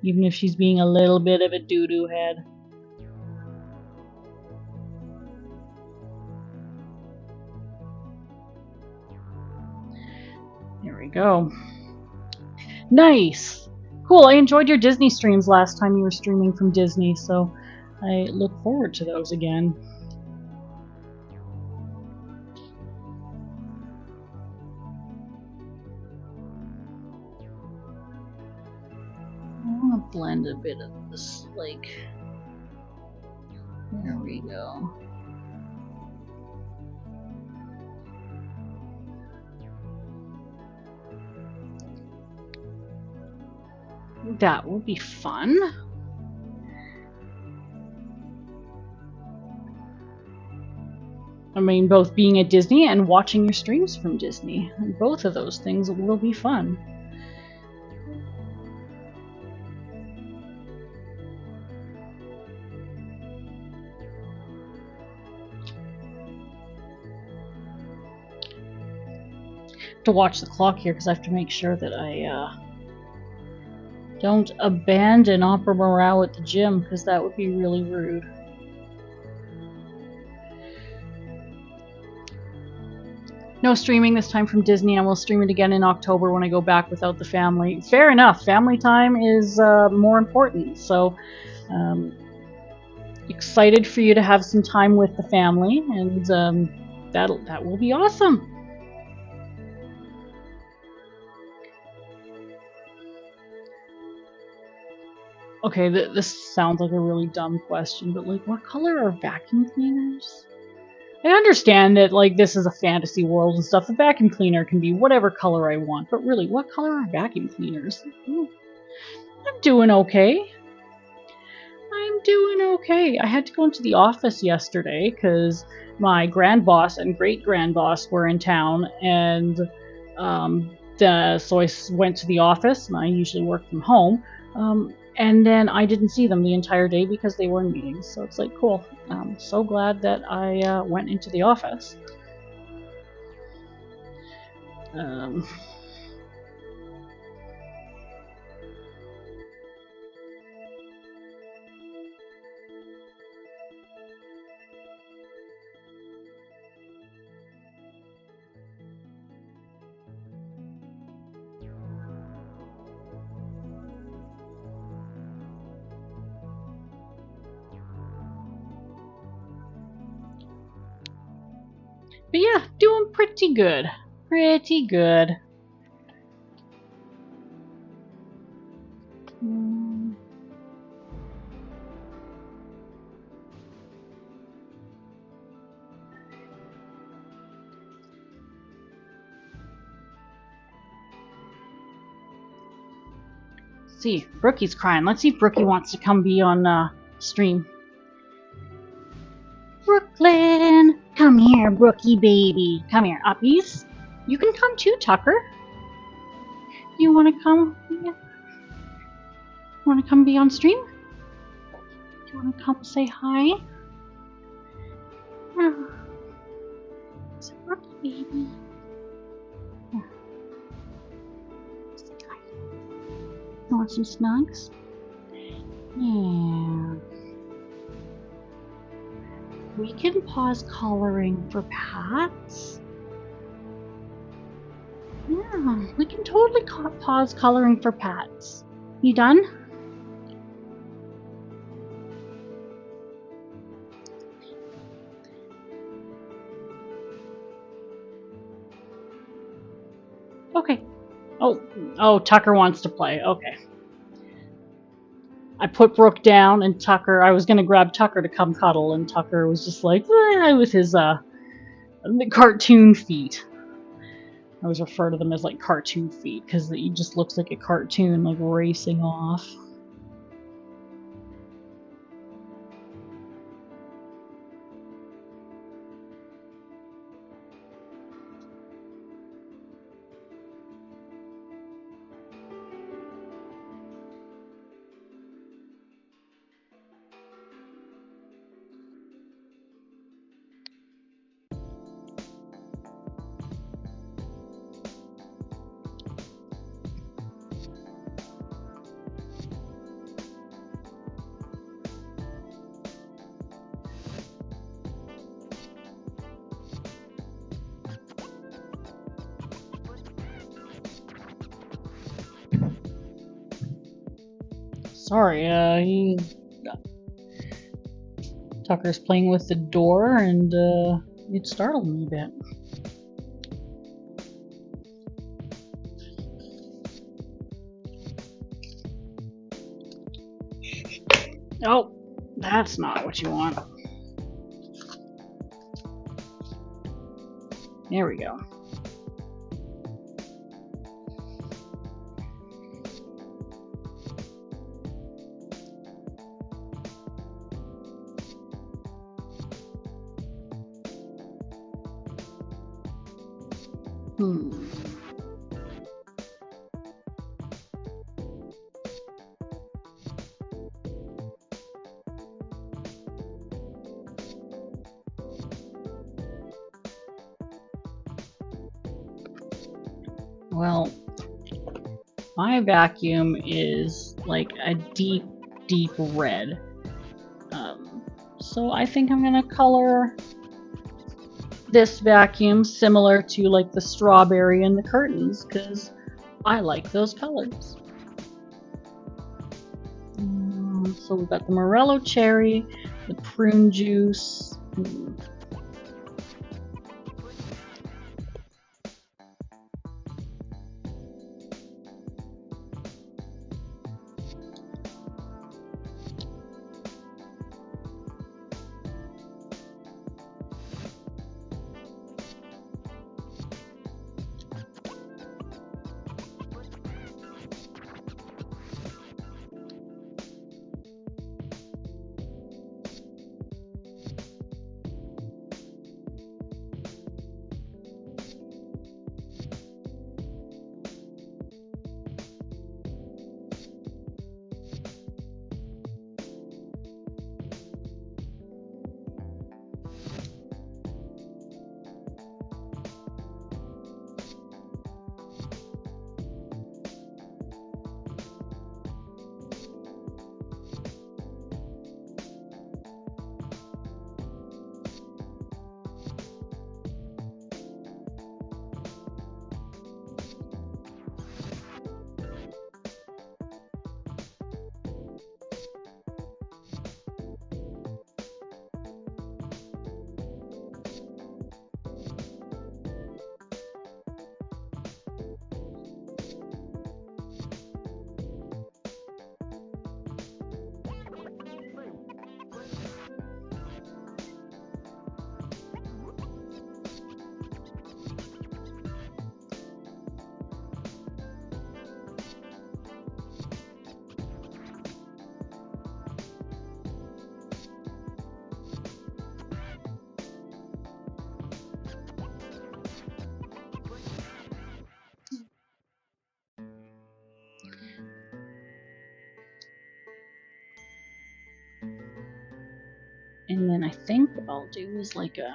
Even if she's being a little bit of a doo-doo head. There we go. Nice! Cool, I enjoyed your Disney streams last time you were streaming from Disney, so I look forward to those again. I want to blend a bit of this, like... There we go. That will be fun. I mean, both being at Disney and watching your streams from Disney. Both of those things will be fun. To watch the clock here because I have to make sure that I don't abandon opera morale at the gym because that would be really rude. No streaming this time from Disney, and we'll stream it again in October when I go back without the family. Fair enough. Family time is more important. So excited for you to have some time with the family, and that will be awesome. Okay, this sounds like a really dumb question, but like, what color are vacuum cleaners? I understand that like this is a fantasy world and stuff. The vacuum cleaner can be whatever color I want, but really, what color are vacuum cleaners? I'm doing okay. I'm doing okay. I had to go into the office yesterday because my grand boss and great grand boss were in town, and so I went to the office, and I usually work from home. And then I didn't see them the entire day because they were in meetings. So it's like, cool. I'm so glad that I went into the office. But yeah, doing pretty good. Pretty good. See, Brookie's crying. Let's see if Brookie wants to come be on stream. Brooklyn! Come here, Brookie baby. Come here, uppies. You can come too, Tucker. You want to come? Want to come be on stream? You want to come say hi? Oh. It's a Brookie baby. Yeah. Say hi. You want some snugs? Yeah. We can pause coloring for pats. Yeah, we can totally pause coloring for pats. You done? Okay. Oh, Tucker wants to play. Okay. I put Brooke down and Tucker, I was going to grab Tucker to come cuddle, and Tucker was just like, with his cartoon feet. I always refer to them as like cartoon feet because he just looks like a cartoon, like racing off. Sorry, Tucker's playing with the door, and it startled me a bit. Oh, that's not what you want. There we go. Well, my vacuum is like a deep, deep red. So I think I'm gonna color this vacuum similar to like the strawberry and the curtains because I like those colors. So we've got the Morello cherry, the prune juice. And then I think what I'll do is like a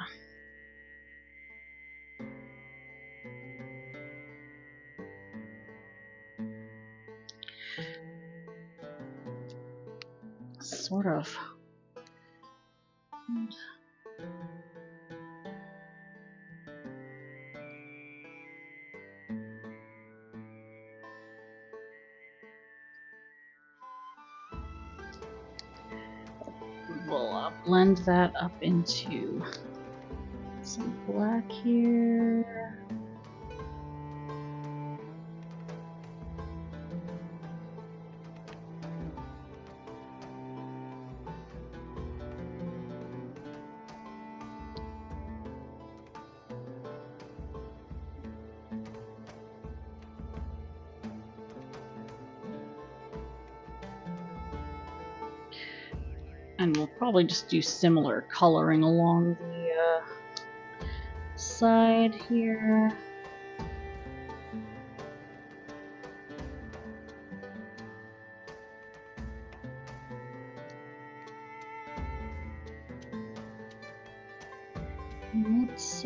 sort of we'll blend that up into some black here. And we'll probably just do similar coloring along the side here. Let's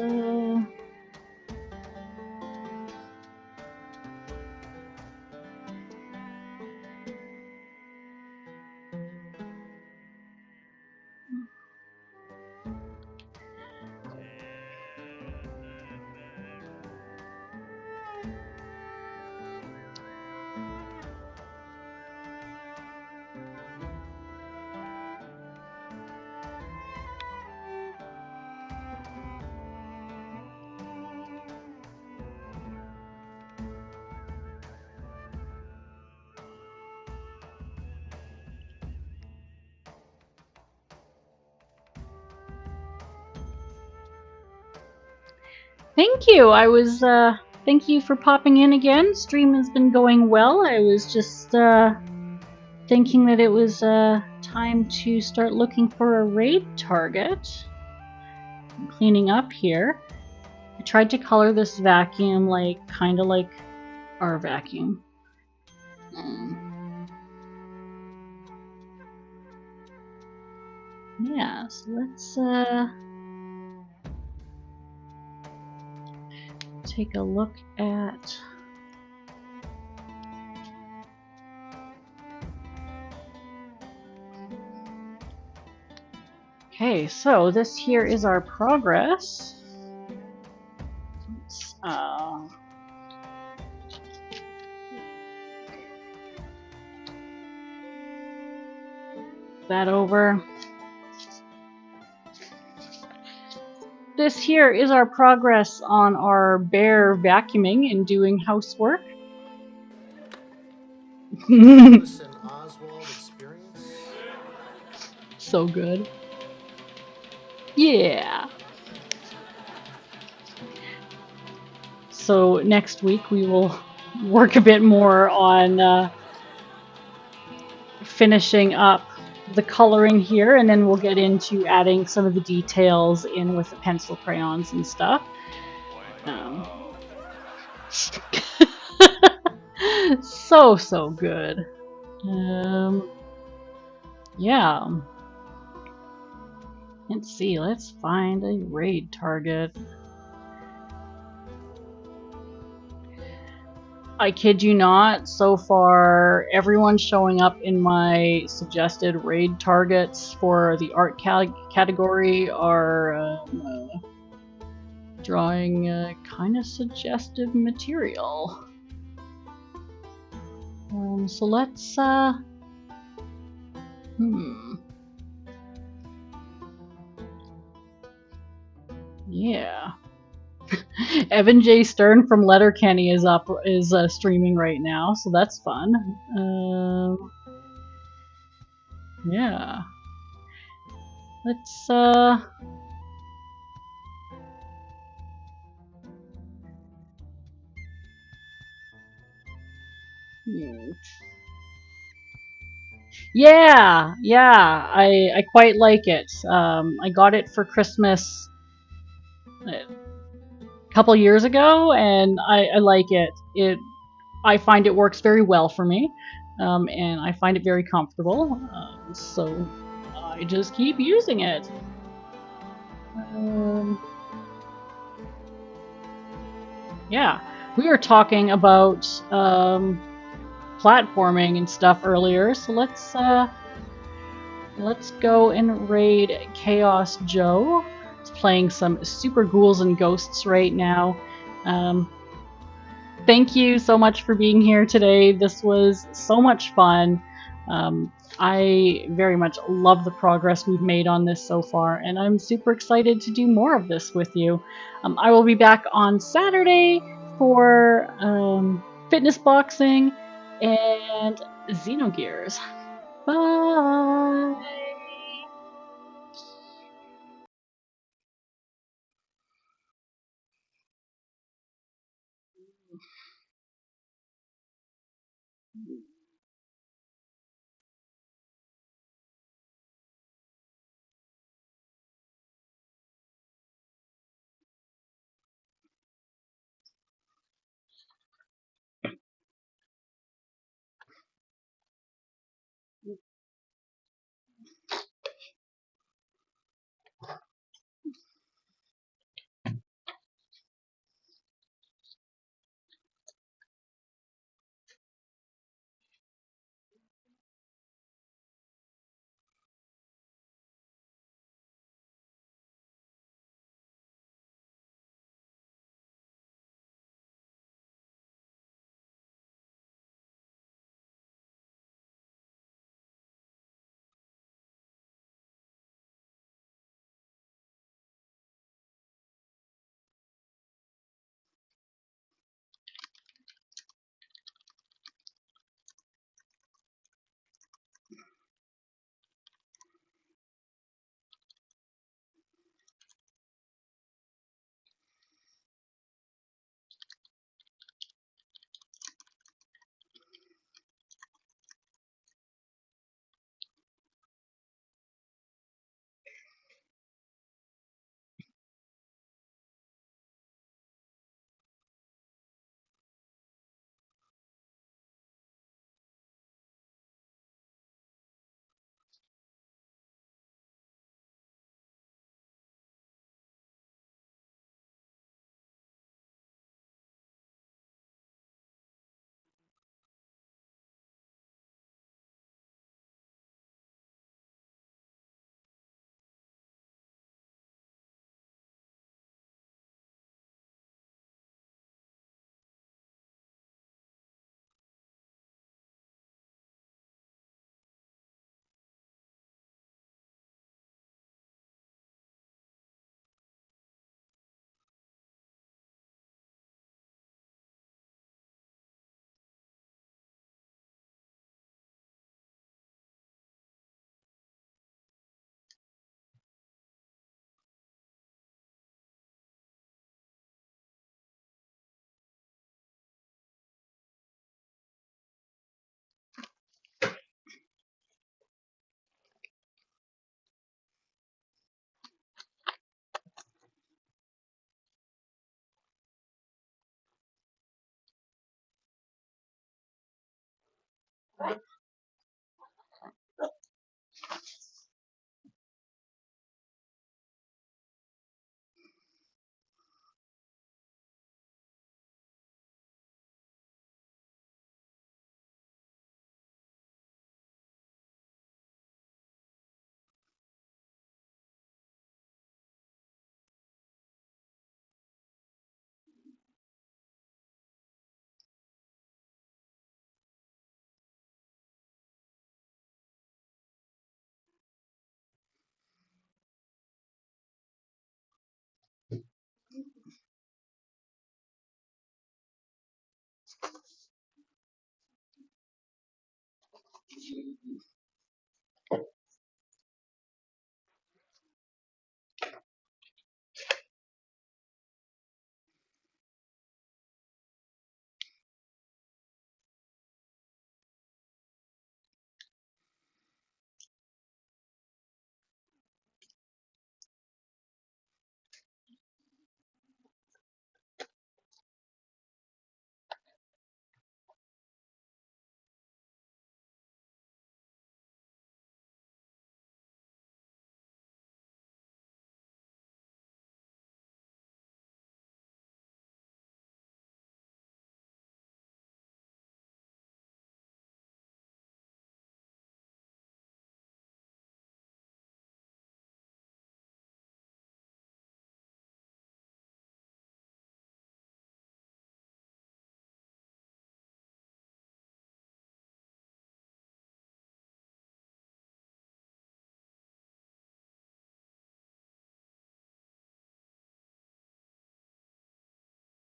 Thank you. Thank you for popping in again. Stream has been going well. I was just thinking that it was time to start looking for a raid target. I'm cleaning up here. I tried to color this vacuum kind of like our vacuum. Yeah, so let's take a look at okay, so this here is our progress. Let's, that over. This here is our progress on our bear vacuuming and doing housework. Listen, Oswald experience. So good. Yeah. So next week we will work a bit more on finishing up the coloring here, and then we'll get into adding some of the details in with the pencil crayons and stuff. So good. Yeah. Let's see, let's find a raid target. I kid you not, so far everyone showing up in my suggested raid targets for the art category are drawing kind of suggestive material. So let's yeah. Evan J. Stern from Letterkenny is streaming right now, so that's fun. Yeah. Let's yeah, I quite like it. I got it for Christmas a couple years ago, and I like it. I find it works very well for me, and I find it very comfortable. So I just keep using it. Yeah, we were talking about platforming and stuff earlier, so let's go and raid Chaos Joe. He's playing some Super Ghouls and Ghosts right now. Thank you so much for being here today. This was so much fun. I very much love the progress we've made on this so far, and I'm super excited to do more of this with you. I will be back on Saturday for fitness boxing and Xenogears. Bye!